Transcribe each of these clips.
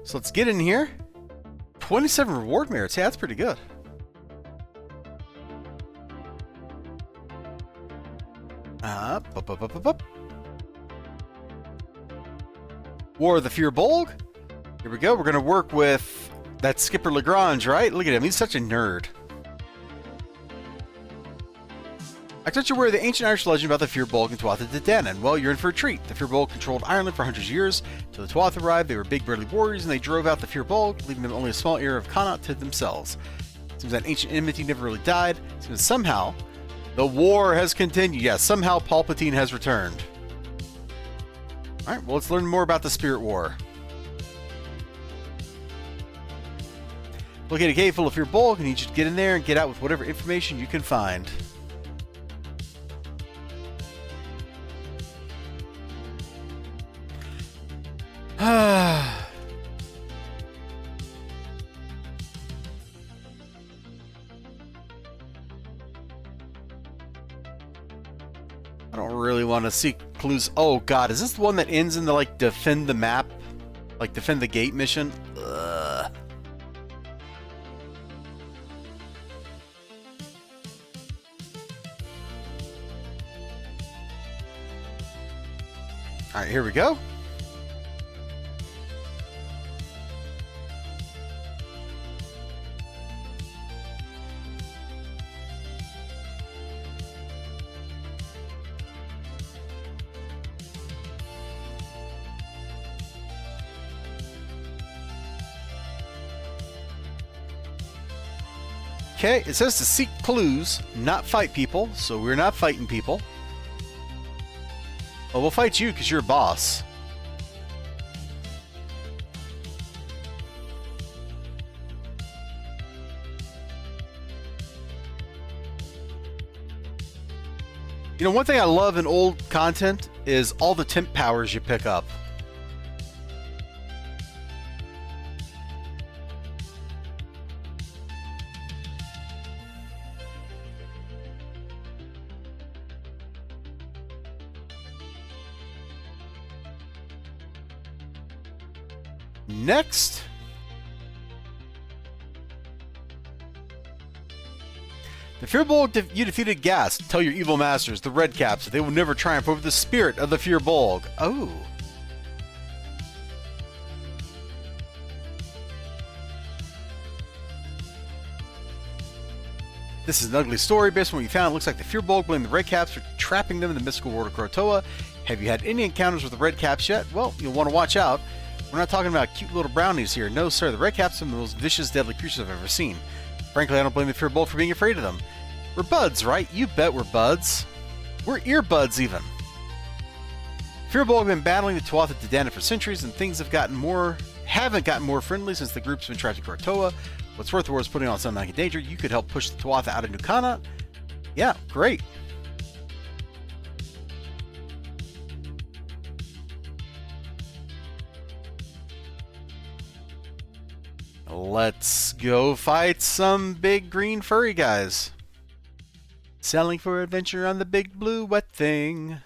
So let's get in here. 27 reward merits. Yeah, that's pretty good. Up. War of the Fear Bolg. Here we go. We're going to work with that skipper LaGrange, right? Look at him. He's such a nerd. I thought you were the ancient Irish legend about the Fear Bolg and Tuatha De Danann. Well, you're in for a treat. The Fear Bolg controlled Ireland for hundreds of years. Till the Tuatha arrived, they were big burly warriors, and they drove out the Fear Bolg, leaving them only a small area of Connaught to themselves. Seems that ancient enmity never really died. Seems somehow the war has continued. Yes, somehow Palpatine has returned. Alright, well, let's learn more about the Spirit War. Locate a cave full of Fear Bolg. I need you to get in there and get out with whatever information you can find. I don't really want to seek clues. Oh god, is this the one that ends in the like defend the map? Like defend the gate mission? Ugh. Alright, here we go. Okay, it says to seek clues, not fight people, so we're not fighting people. Well, we'll fight you because you're a boss. You know, one thing I love in old content is all the temp powers you pick up. Next, the Fear Bolg you defeated Gas. Tell your evil masters, the Red Caps, that they will never triumph over the spirit of the Fear Bolg. Oh. This is an ugly story. Based on what you found, it looks like the Fear Bolg blamed the Red Caps for trapping them in the mystical world of Krotoa. Have you had any encounters with the Red Caps yet? Well, you'll want to watch out. We're not talking about cute little brownies here. No, sir, the Red Caps are the most vicious, deadly creatures I've ever seen. Frankly, I don't blame the Fear Bolg for being afraid of them. We're buds, right? You bet we're buds. We're earbuds, even. Fear Bolg have been battling the Tuatha De Danann for centuries, and things haven't gotten more friendly since the group's been trapped in Krotoa. What's worth the war is putting on something like a danger. You could help push the Tuatha out of New Connaught. Yeah, great. Let's go fight some big green furry guys. Selling for adventure on the big blue wet thing.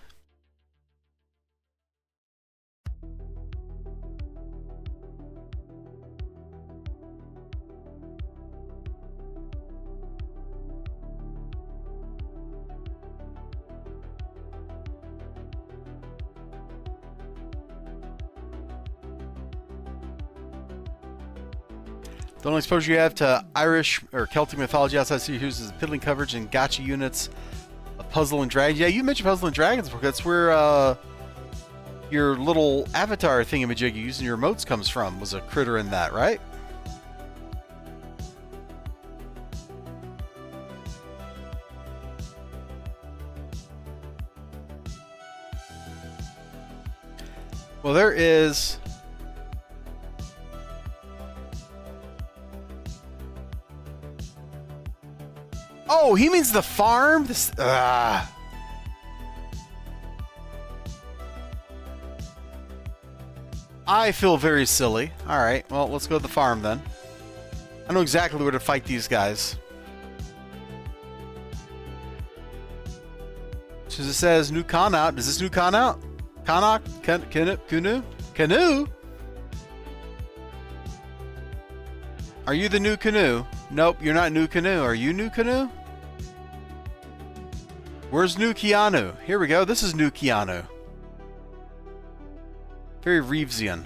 The only exposure you have to Irish or Celtic mythology outside Syracuse is piddling coverage and gotcha units of Puzzle and Dragons. Yeah, you mentioned Puzzle and Dragons before. That's where your little avatar thingamajig you use in your emotes comes from. Was a critter in that, right? Well, there is... Oh, he means the farm? This, I feel very silly. Alright, well, let's go to the farm then. I know exactly where to fight these guys. So it says New Connaught. Is this New Connaught? Connaught? Canoe? Are you the new canoe? Nope, you're not new canoe. Are you new canoe? Where's new Keanu? Here we go. This is new Keanu. Very Reevesian.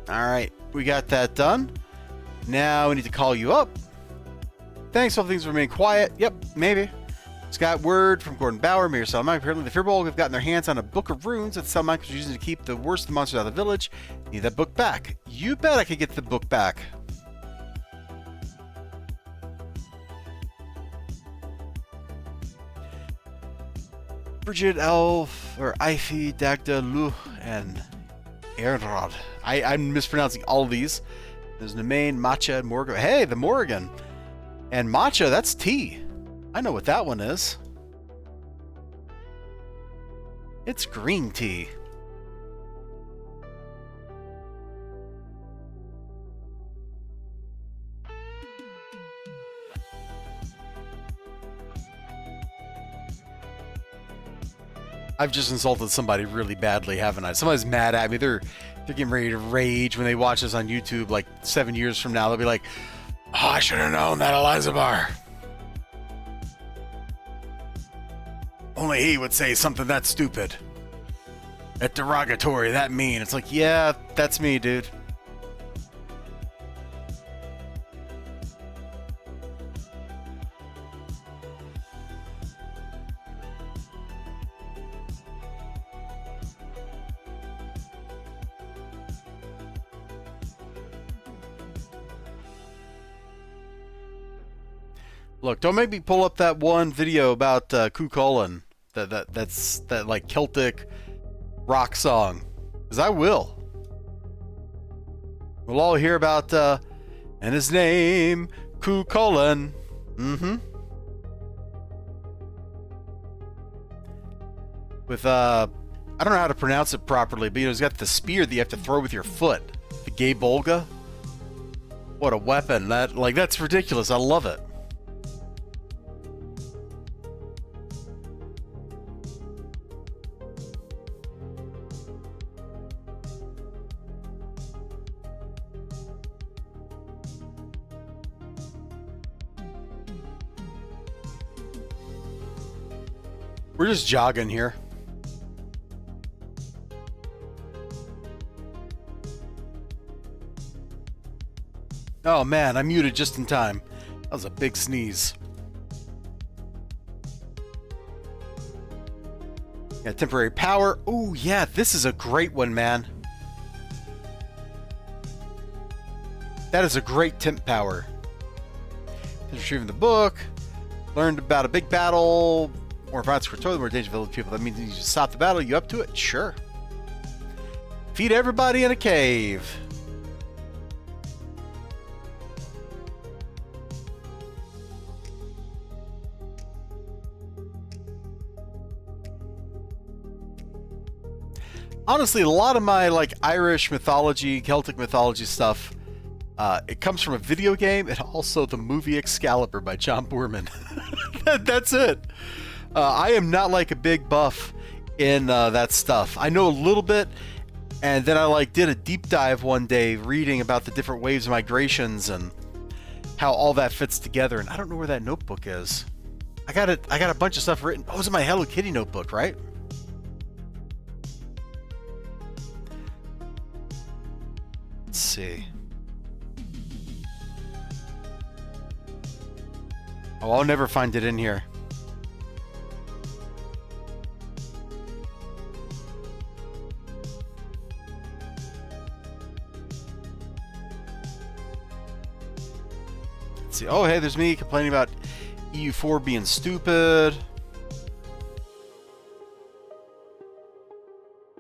Alright, we got that done. Now we need to call you up. Thanks, all things remain quiet. Yep, maybe. Just got word from Gordon Bauer, Mayor Salamanca. Apparently the Bolg have gotten their hands on a book of runes that Salamanca was using to keep the worst of the monsters out of the village. Need that book back. You bet I could get the book back. Brigid, Elf, or Ife, Dagda, Lu, and Ernrod. I'm mispronouncing all of these. There's Nemain, Matcha, and Morgan. Hey, the Morgan. And Matcha, that's tea. I know what that one is. It's green tea. I've just insulted somebody really badly, haven't I? Somebody's mad at me. They're getting ready to rage when they watch this on YouTube like 7 years from now. They'll be like, oh, I should have known that elizibar. Only he would say something that stupid. That derogatory, that mean. It's like, yeah, that's me, dude. Look, don't make me pull up that one video about Cuchulainn, that's that like Celtic rock song, because I will. We'll all hear about and his name Cuchulainn. With I don't know how to pronounce it properly, but you know, he's got the spear that you have to throw with your foot. The gay Bolga. What a weapon! That's ridiculous. I love it. We're just jogging here. Oh man, I muted just in time. That was a big sneeze. Yeah, temporary power. Oh yeah, this is a great one, man. That is a great temp power. Retrieving the book. Learned about a big battle. More violence for totally more dangerous village people. That means you just stop the battle. You up to it? Sure. Feed everybody in a cave. Honestly, a lot of my like Irish mythology, Celtic mythology stuff, it comes from a video game and also the movie Excalibur by John Boorman. That's it. I am not like a big buff in that stuff. I know a little bit, and then I did a deep dive one day reading about the different waves of migrations and how all that fits together. And I don't know where that notebook is. I got a bunch of stuff written. Oh, it's in my Hello Kitty notebook, right? Let's see. Oh, I'll never find it in here. See. Oh, hey, there's me complaining about EU4 being stupid.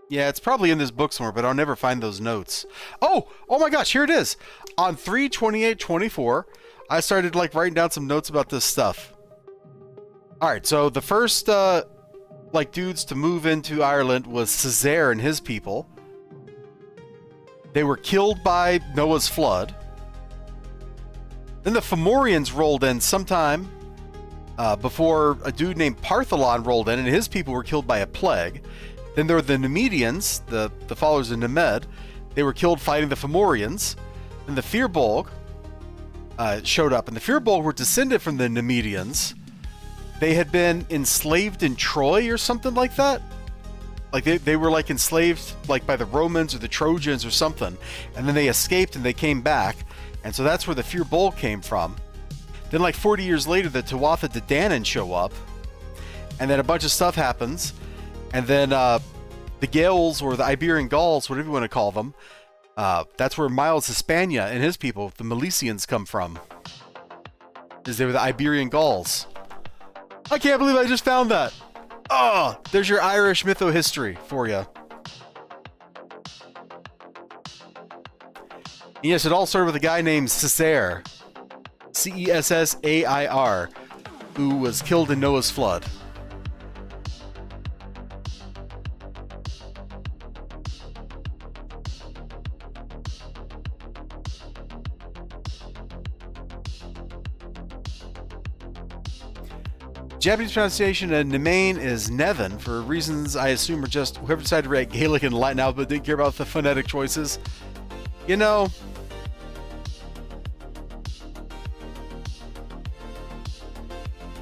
Yeah, it's probably in this book somewhere, but I'll never find those notes. Oh my gosh, here it is. On 3/28/24, I started like writing down some notes about this stuff. All right, so the first like dudes to move into Ireland was Césaire and his people. They were killed by Noah's flood. Then the Fomorians rolled in sometime before a dude named Partholon rolled in, and his people were killed by a plague. Then there were the Nemedians, the followers of Nemed. They were killed fighting the Fomorians. Then the Firbolg showed up, and the Firbolg were descended from the Nemedians. They had been enslaved in Troy or something like that. Like they were like enslaved like by the Romans or the Trojans or something, and then they escaped and they came back, and so that's where the Firbolg came from. Then like 40 years later, the Tuatha De Danann show up, and then a bunch of stuff happens, and then the Gaels or the Iberian Gauls, whatever you want to call them, that's where Miles Hispania and his people, the Milesians, come from. Is they were the Iberian Gauls. I can't believe I just found that. Oh, there's your Irish mytho-history for you. Yes, it all started with a guy named Césaire, Cessair, who was killed in Noah's flood. Japanese pronunciation of Nemain is Nevin, for reasons I assume are just whoever decided to write Gaelic and Latin alphabet didn't care about the phonetic choices. You know,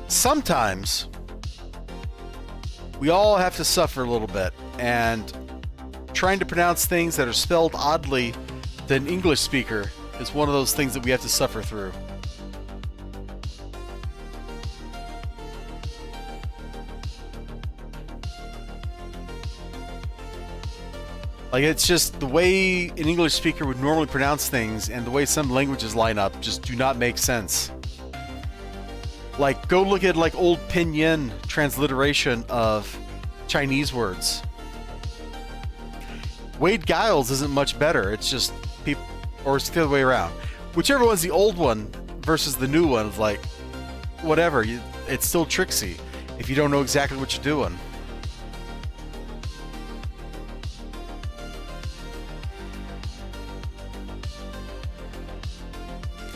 sometimes we all have to suffer a little bit, and trying to pronounce things that are spelled oddly to an English speaker is one of those things that we have to suffer through. Like, it's just the way an English speaker would normally pronounce things and the way some languages line up just do not make sense. Like, go look at like old pinyin transliteration of Chinese words. Wade Giles isn't much better. It's just people, or it's the other way around. Whichever one's the old one versus the new one, like, whatever. It's still tricksy if you don't know exactly what you're doing.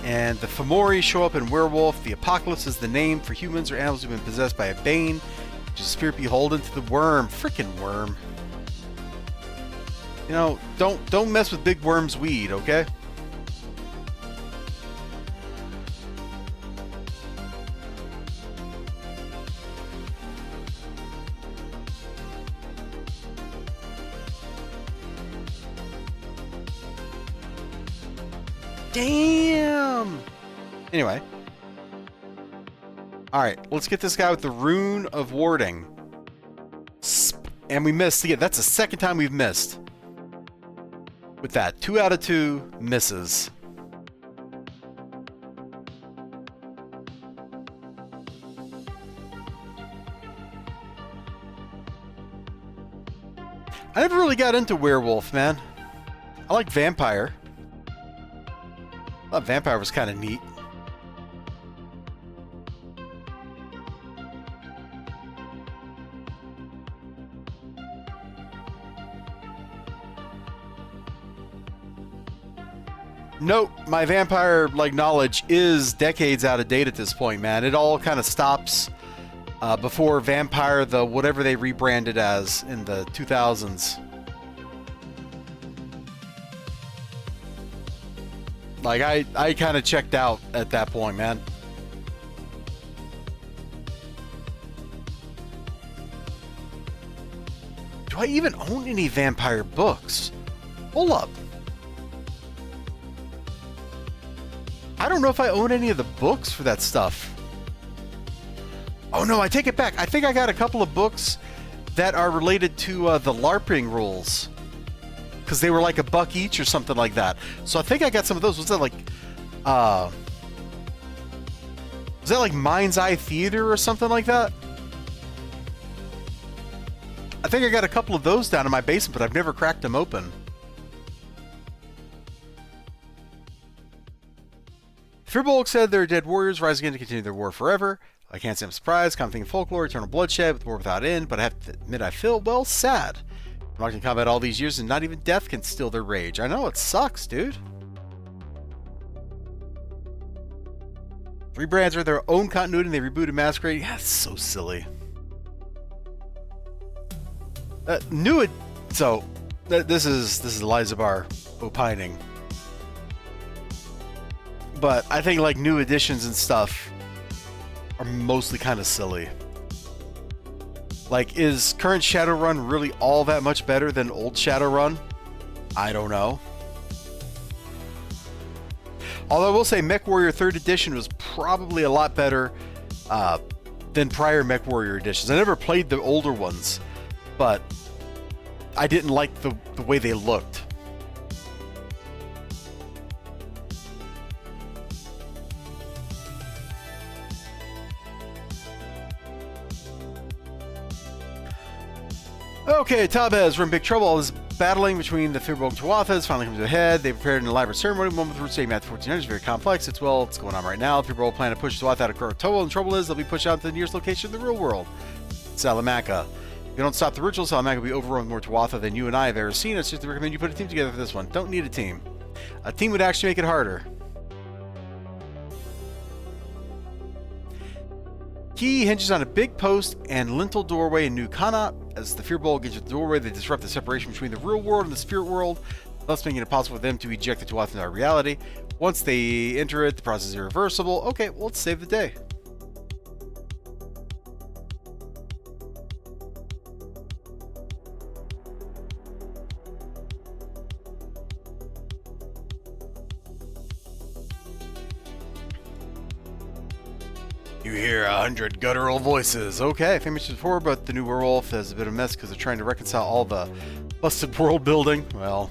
And the Fomori show up in Werewolf. The Apocalypse is the name for humans or animals who've been possessed by a bane, which is a spirit beholden to the worm. Frickin' worm. You know, don't mess with Big Worm's weed, okay? Damn! Anyway. Alright, let's get this guy with the Rune of Warding. And we missed again. That's the second time we've missed. With that, 2 out of 2 misses. I never really got into werewolf, man. I like vampire. I thought vampire was kind of neat. Nope, my vampire like knowledge is decades out of date at this point, man. It all kind of stops before vampire, the whatever they rebranded as in the 2000s. Like, I kind of checked out at that point, man. Do I even own any vampire books? Hold up. I don't know if I own any of the books for that stuff. Oh no, I take it back. I think I got a couple of books that are related to the LARPing rules. Because they were like $1 each or something like that. So I think I got some of those. Was that like Mind's Eye Theater or something like that? I think I got a couple of those down in my basement, but I've never cracked them open. Firbolg said their dead warriors rise again to continue their war forever. I can't say I'm surprised. Kind of thinking folklore, eternal bloodshed, with war without end, but I have to admit I feel, well, sad. I'm locked in combat all these years and not even death can still their rage. I know, it sucks, dude. Rebrands are their own continuity and they rebooted Masquerade. Yeah, it's so silly. This is elizibar opining. But I think like new editions and stuff are mostly kind of silly. Like, is current Shadowrun really all that much better than old Shadowrun? I don't know. Although I will say MechWarrior 3rd Edition was probably a lot better than prior MechWarrior editions. I never played the older ones, but I didn't like the way they looked. Okay, Tabez, we're in big trouble. All this battling between the Firbolg and Tuatha has finally come to a head. They prepared an elaborate ceremony, one with roots dating back to 1400s, very complex. It's going on right now. The Firbolg plan to push Tuatha out of Krotoa, and the trouble is they'll be pushed out to the nearest location in the real world, Salamanca. If you don't stop the ritual, Salamanca will be overrun with more Tuatha than you and I have ever seen. It's just to recommend you put a team together for this one. Don't need a team. A team would actually make it harder. Key hinges on a big post and lintel doorway in New Kana. As the Firbolg enters the doorway, they disrupt the separation between the real world and the spirit world, thus making it possible for them to eject the Tuatha into our reality. Once they enter it, the process is irreversible. Okay, well, let's save the day. You hear 100 guttural voices. Okay, I mentioned before, but the new werewolf has a bit of a mess because they're trying to reconcile all the busted world building. Well,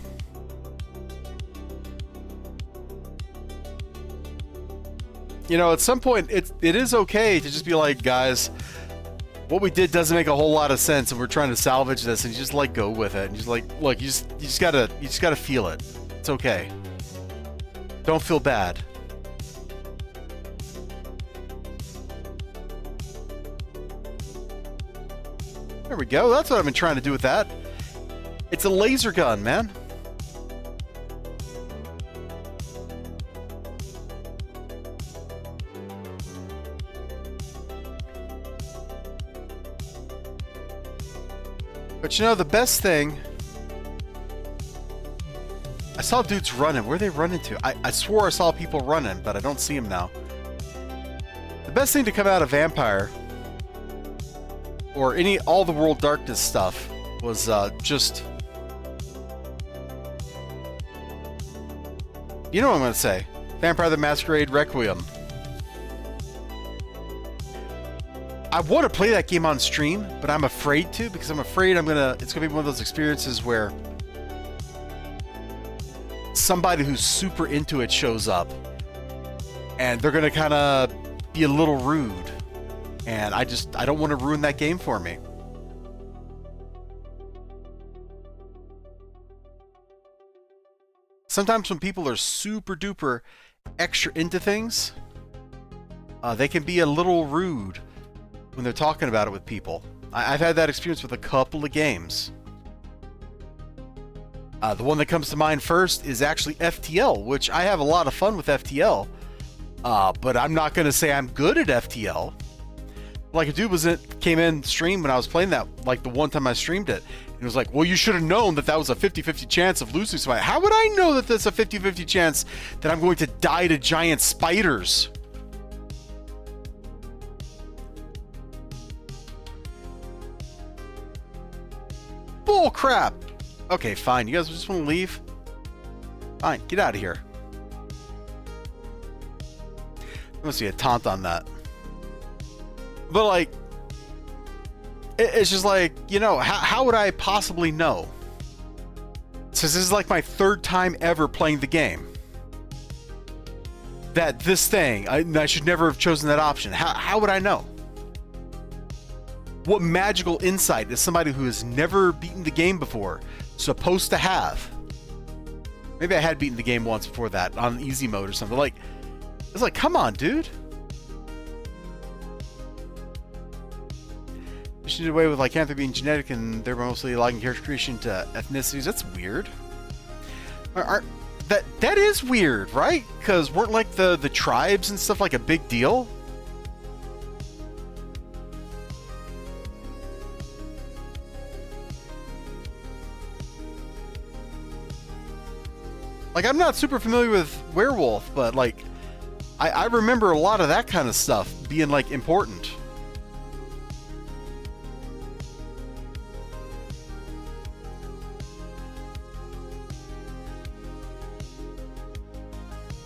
you know, at some point, it is okay to just be like, guys, what we did doesn't make a whole lot of sense, and we're trying to salvage this, and you just like go with it, and just like, look, you just gotta feel it. It's okay. Don't feel bad. There we go. That's what I've been trying to do with that. It's a laser gun, man. But you know, the best thing... I saw dudes running. Where are they running to? I swore I saw people running, but I don't see them now. The best thing to come out of Vampire... or all the World Darkness stuff was just... You know what I'm going to say. Vampire the Masquerade Requiem. I want to play that game on stream, but I'm afraid to, because I'm afraid it's going to be one of those experiences where somebody who's super into it shows up, and they're going to kind of be a little rude. And I don't want to ruin that game for me. Sometimes when people are super duper extra into things, they can be a little rude when they're talking about it with people. I've had that experience with a couple of games. The one that comes to mind first is actually FTL, which I have a lot of fun with FTL. But I'm not going to say I'm good at FTL. Like, a dude came in stream when I was playing that, like the one time I streamed it. And it was like, well, you should have known that was a 50-50 chance of losing somebody. How would I know that that's a 50-50 chance that I'm going to die to giant spiders? Bull crap! Okay, fine. You guys just want to leave? Fine, get out of here. I must see a taunt on that. But, like, it's just like, you know, how would I possibly know? Since this is like my third time ever playing the game, that this thing, I should never have chosen that option. How would I know? What magical insight is somebody who has never beaten the game before supposed to have? Maybe I had beaten the game once before that on easy mode or something. Like, It's like, come on, dude. You should do away with lycanthropy being genetic and thereby mostly logging character creation to ethnicities. That's weird. That is weird, right? Because weren't like the tribes and stuff like a big deal? Like, I'm not super familiar with werewolf, but like I remember a lot of that kind of stuff being like important.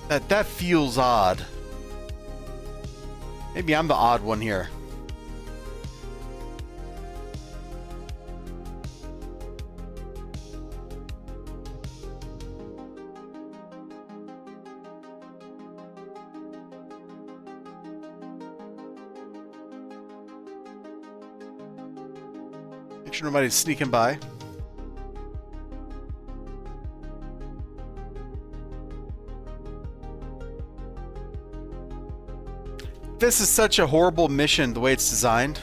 That feels odd. Maybe I'm the odd one here. Make sure nobody's sneaking by. This is such a horrible mission, the way it's designed.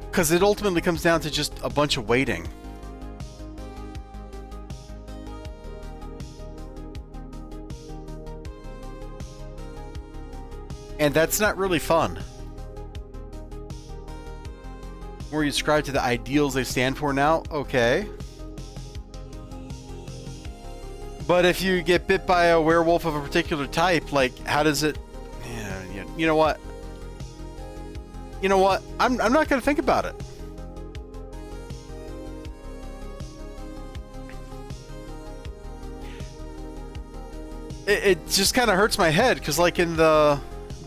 Because it ultimately comes down to just a bunch of waiting. And that's not really fun. Where you ascribe to the ideals they stand for now, okay. But if you get bit by a werewolf of a particular type, like, how does it... You know what? You know what? I'm not going to think about it. It just kind of hurts my head, because like in the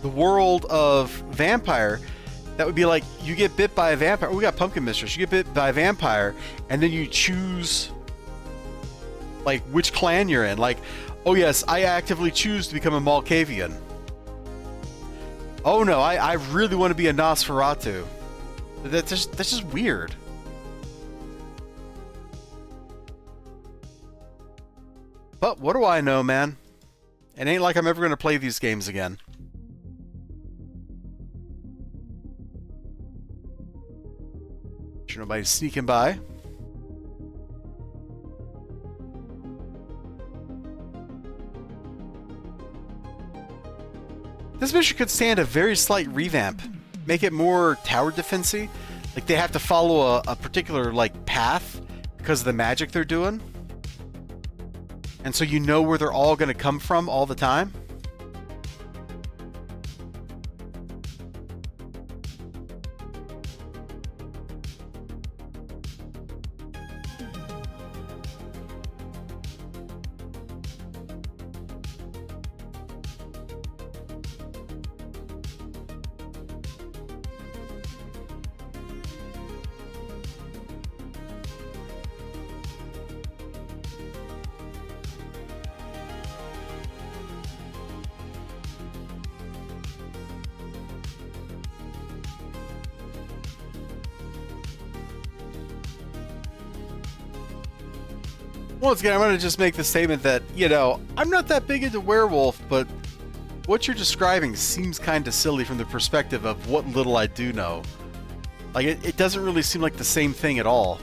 world of vampire, that would be like, you get bit by a vampire. Oh, we got Pumpkin Mistress. You get bit by a vampire, and then you choose... like which clan you're in. Like, oh yes, I actively choose to become a Malkavian. Oh no, I really want to be a Nosferatu. That's just weird. But what do I know, man? It ain't like I'm ever going to play these games again. Sure nobody's sneaking by. This mission could stand a very slight revamp. Make it more tower defense-y. Like they have to follow a particular like path because of the magic they're doing. And so you know where they're all going to come from all the time. Once again, I'm going to just make the statement that, you know, I'm not that big into werewolf, but what you're describing seems kind of silly from the perspective of what little I do know. Like, it doesn't really seem like the same thing at all.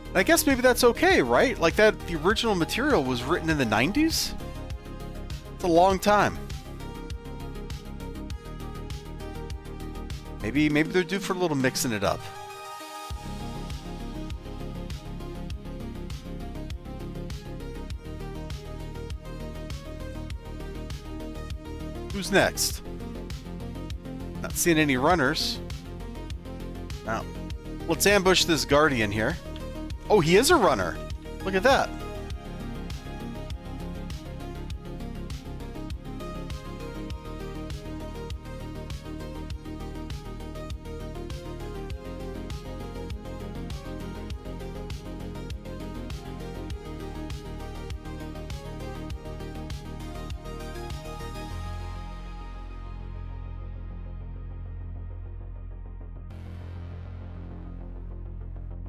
And I guess maybe that's okay, right? Like, the original material was written in the 90s? It's a long time. Maybe they're due for a little mixing it up. Who's next? Not seeing any runners. Now, let's ambush this guardian here. Oh, he is a runner. Look at that.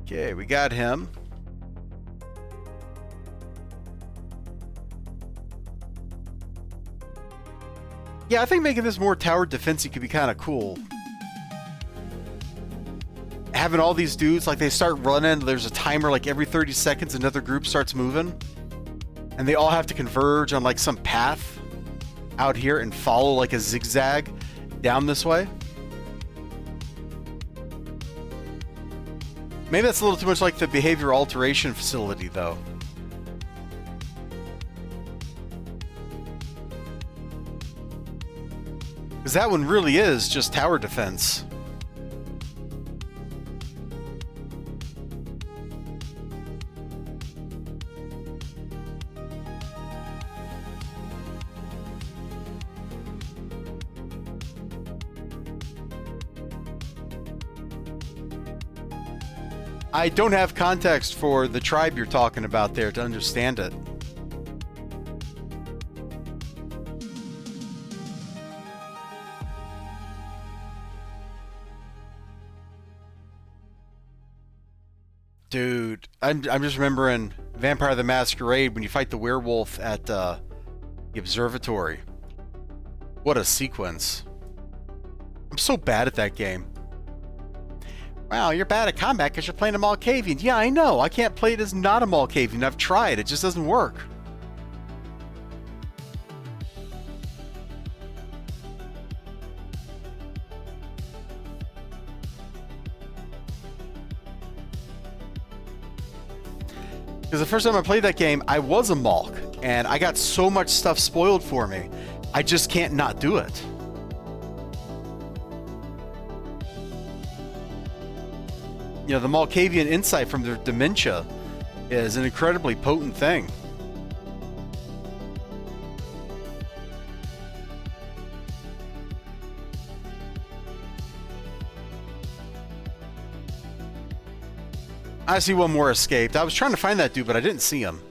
Okay, we got him. Yeah, I think making this more tower defensey could be kind of cool. Having all these dudes, like, they start running, there's a timer, like, every 30 seconds another group starts moving. And they all have to converge on, like, some path out here and follow, like, a zigzag down this way. Maybe that's a little too much like the behavior alteration facility, though. Because that one really is just tower defense. I don't have context for the tribe you're talking about there to understand it. Dude, I'm just remembering Vampire the Masquerade when you fight the werewolf at the observatory. What a sequence. I'm so bad at that game. Wow, you're bad at combat because you're playing a Malkavian. Yeah, I know. I can't play it as not a Malkavian. I've tried. It just doesn't work. Because the first time I played that game, I was a Malk, and I got so much stuff spoiled for me. I just can't not do it. You know, the Malkavian insight from their dementia is an incredibly potent thing. I see one more escaped. I was trying to find that dude, but I didn't see him.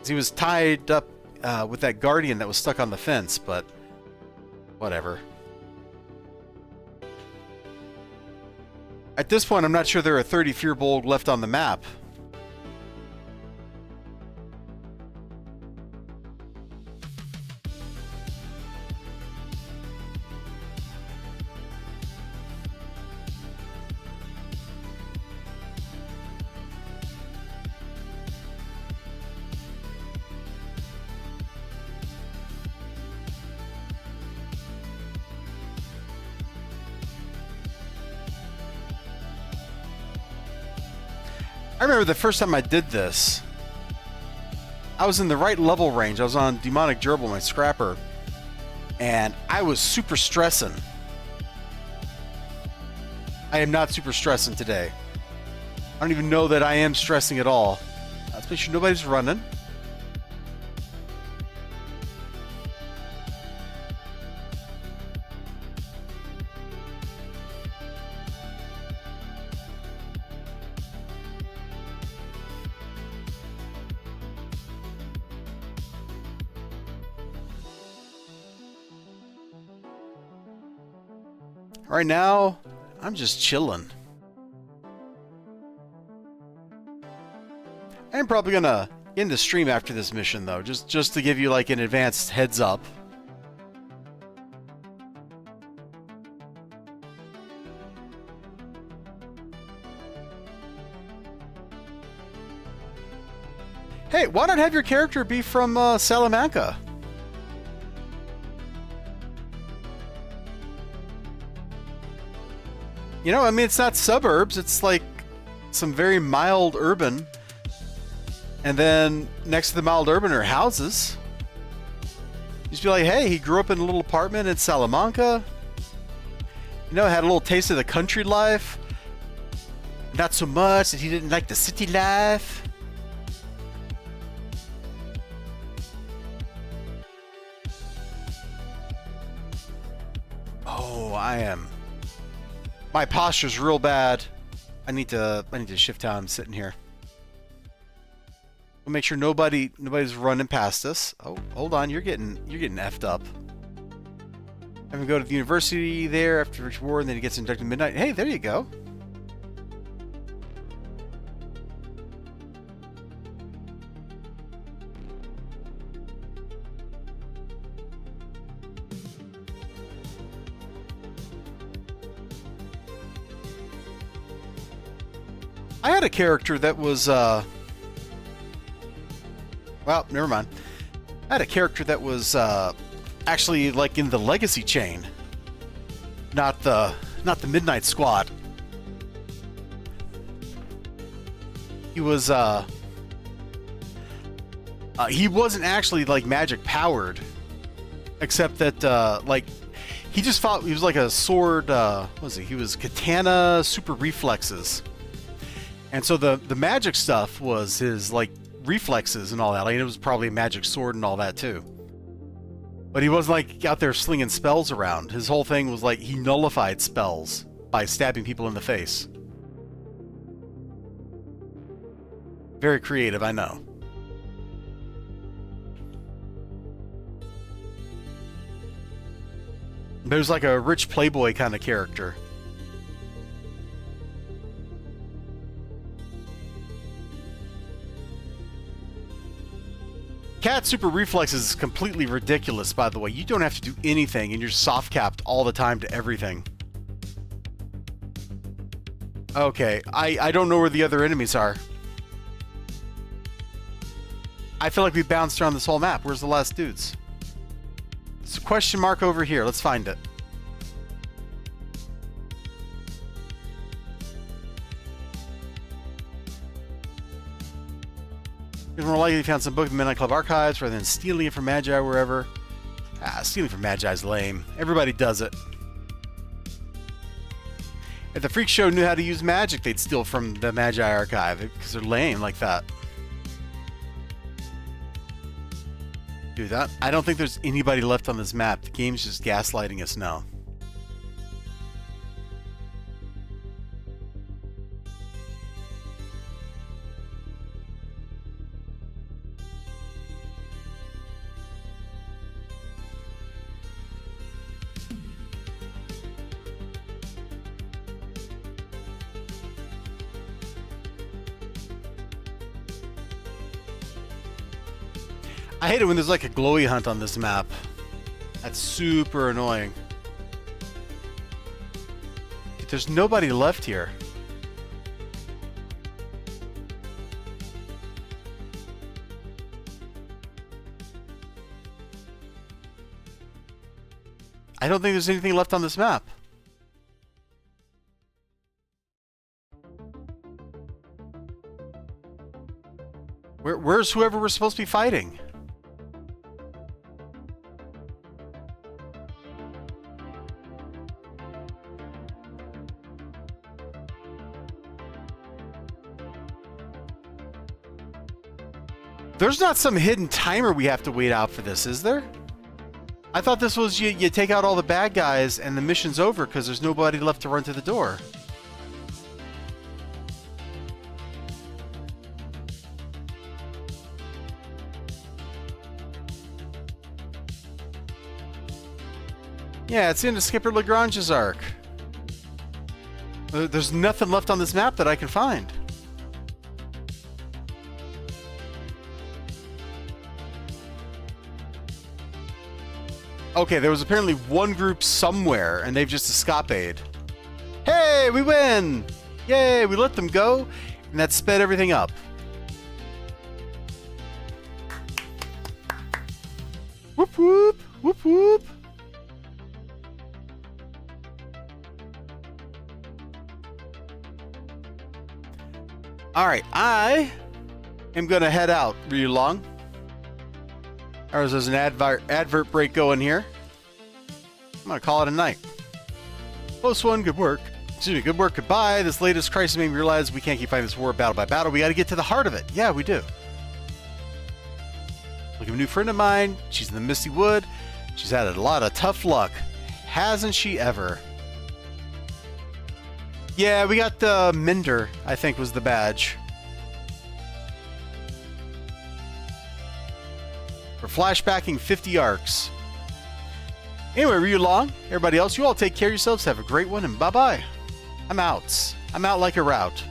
He was tied up with that guardian that was stuck on the fence, but whatever. At this point, I'm not sure there are 30 Fear Bolg left on the map. I remember the first time I did this, I was in the right level range. I was on Demonic Gerbil, my scrapper, and I was super stressing. I am not super stressing today. I don't even know that I am stressing at all. Let's make sure nobody's running. Right now, I'm just chilling. I'm probably gonna end the stream after this mission, though, just to give you like an advanced heads up. Hey, why not have your character be from Salamanca? You know, I mean, it's not suburbs. It's like some very mild urban. And then next to the mild urban are houses. You just be like, hey, he grew up in a little apartment in Salamanca. You know, had a little taste of the country life. Not so much that he didn't like the city life. Oh, my posture's real bad. I need to shift how I'm sitting here. We'll make sure nobody's running past us. Oh, hold on, you're getting effed up. Have him go to the university there after Rich War, and then he gets inducted at midnight. Hey, there you go. I had a character that was, well, never mind. I had a character that was, actually, like, in the Legacy chain. Not the Midnight Squad. He was, he wasn't actually, like, magic powered. Except that, like, he just fought, he was like a sword, what was he? He was katana super reflexes. And so the magic stuff was his, like, reflexes and all that. Like, it was probably a magic sword and all that, too. But he wasn't, like, out there slinging spells around. His whole thing was, like, he nullified spells by stabbing people in the face. Very creative, I know. There's like a rich playboy kind of character. Cat super reflexes is completely ridiculous, by the way. You don't have to do anything, and you're soft capped all the time to everything. Okay, I don't know where the other enemies are. I feel like we bounced around this whole map. Where's the last dudes? It's a question mark over here. Let's find it. It's more likely you found some book in the Midnight Club archives rather than stealing it from Magi or wherever. Stealing from Magi is lame. Everybody does it. If the Freak Show knew how to use magic, they'd steal from the Magi archive because they're lame like that. Dude, I don't think there's anybody left on this map. The game's just gaslighting us now. I hate it when there's like a glowy hunt on this map. That's super annoying. There's nobody left here. I don't think there's anything left on this map. Where's whoever we're supposed to be fighting? There's not some hidden timer we have to wait out for this, is there? I thought this was you take out all the bad guys and the mission's over because there's nobody left to run to the door. Yeah, it's into Skipper LaGrange's arc. There's nothing left on this map that I can find. Okay, there was apparently one group somewhere, and they've just escaped. Hey, we win! Yay, we let them go, and that sped everything up. Whoop whoop, whoop whoop. Alright, I am going to head out really long. There's an advert break going here. I'm going to call it a night. Close one, good work. Excuse me, good work, goodbye. This latest crisis made me realize we can't keep fighting this war battle by battle. We got to get to the heart of it. Yeah, we do. Look at a new friend of mine. She's in the Misty Wood. She's had a lot of tough luck. Hasn't she ever? Yeah, we got the Mender, I think was the badge. We're flashbacking 50 arcs. Anyway, Ryu Long, everybody else, you all take care of yourselves. Have a great one, and bye-bye. I'm out. I'm out like a route.